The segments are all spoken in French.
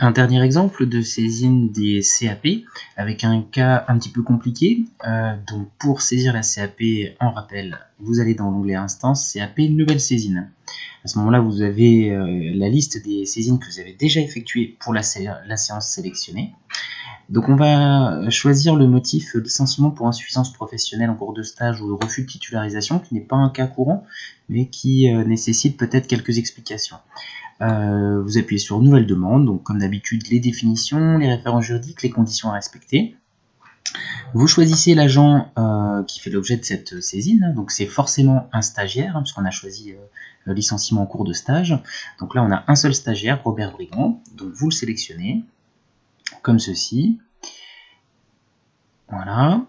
Un dernier exemple de saisine des CAP avec un cas un petit peu compliqué. Donc pour saisir la CAP en rappel, vous allez dans l'onglet Instance, CAP, Nouvelle saisine. À ce moment-là, vous avez la liste des saisines que vous avez déjà effectuées pour la séance sélectionnée. Donc on va choisir le motif licenciement pour insuffisance professionnelle en cours de stage ou refus de titularisation, qui n'est pas un cas courant, mais qui nécessite peut-être quelques explications. Vous appuyez sur Nouvelle demande, donc comme d'habitude les définitions, les références juridiques, les conditions à respecter. Vous choisissez l'agent qui fait l'objet de cette saisine, donc c'est forcément un stagiaire, puisqu'on a choisi licenciement en cours de stage. Donc là on a un seul stagiaire, Robert Brigand, donc vous le sélectionnez, comme ceci. Voilà.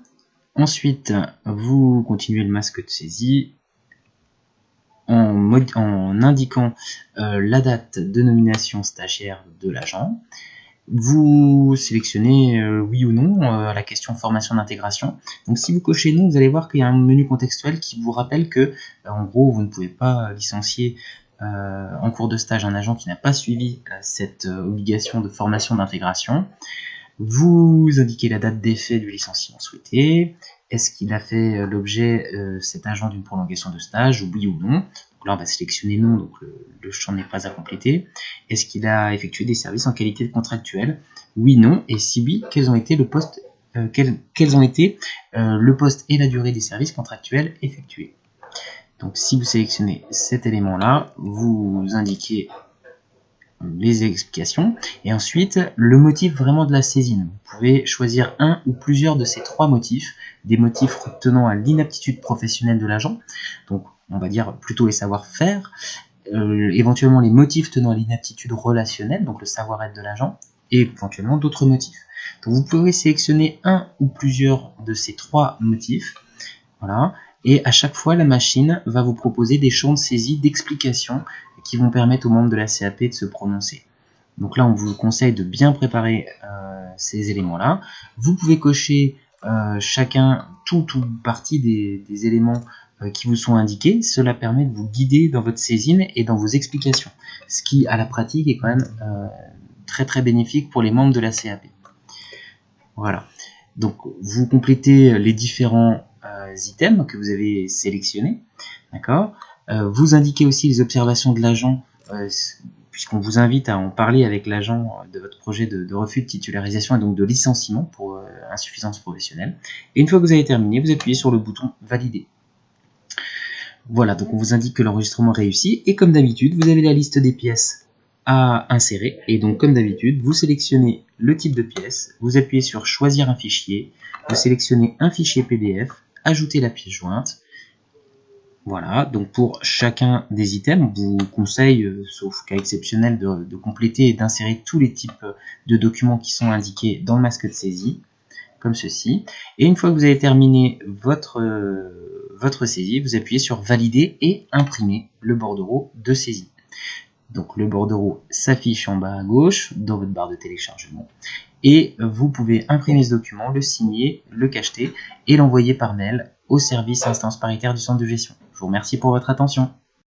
Ensuite, vous continuez le masque de saisie en indiquant la date de nomination stagiaire de l'agent. Vous sélectionnez oui ou non à la question formation d'intégration. Donc si vous cochez non, vous allez voir qu'il y a un menu contextuel qui vous rappelle que en gros vous ne pouvez pas licencier en cours de stage un agent qui n'a pas suivi cette obligation de formation d'intégration. Vous indiquez la date d'effet du licenciement souhaité. Est-ce qu'il a fait l'objet, cet agent, d'une prolongation de stage, oui ou non? Donc là, on va sélectionner non, donc le champ n'est pas à compléter. Est-ce qu'il a effectué des services en qualité de contractuel? Oui, non. Et si oui, quels ont été le poste et la durée des services contractuels effectués? Donc si vous sélectionnez cet élément-là, vous indiquez les explications et ensuite le motif vraiment de la saisine. Vous pouvez choisir un ou plusieurs de ces trois motifs, des motifs tenant à l'inaptitude professionnelle de l'agent, donc on va dire plutôt les savoir-faire, éventuellement les motifs tenant à l'inaptitude relationnelle, donc le savoir-être de l'agent, et éventuellement d'autres motifs. Donc vous pouvez sélectionner un ou plusieurs de ces trois motifs, voilà, et à chaque fois la machine va vous proposer des champs de saisie d'explication qui vont permettre aux membres de la CAP de se prononcer. Donc là, on vous conseille de bien préparer ces éléments-là. Vous pouvez cocher chacun, tout partie des éléments qui vous sont indiqués. Cela permet de vous guider dans votre saisine et dans vos explications, ce qui, à la pratique, est quand même très très bénéfique pour les membres de la CAP. Voilà. Donc, vous complétez les différents items que vous avez sélectionnés, d'accord. Vous indiquez aussi les observations de l'agent, puisqu'on vous invite à en parler avec l'agent de votre projet de refus de titularisation et donc de licenciement pour insuffisance professionnelle. Et une fois que vous avez terminé, vous appuyez sur le bouton Valider. Voilà, donc on vous indique que l'enregistrement réussit, et comme d'habitude, vous avez la liste des pièces à insérer, et donc comme d'habitude, vous sélectionnez le type de pièce, vous appuyez sur Choisir un fichier, vous sélectionnez un fichier PDF, ajoutez la pièce jointe. Voilà, donc pour chacun des items, on vous conseille, sauf cas exceptionnel, de compléter et d'insérer tous les types de documents qui sont indiqués dans le masque de saisie, comme ceci. Et une fois que vous avez terminé votre saisie, vous appuyez sur Valider et imprimer le bordereau de saisie. Donc le bordereau s'affiche en bas à gauche dans votre barre de téléchargement. Et vous pouvez imprimer ce document, le signer, le cacheter et l'envoyer par mail au service instance paritaire du centre de gestion. Je vous remercie pour votre attention.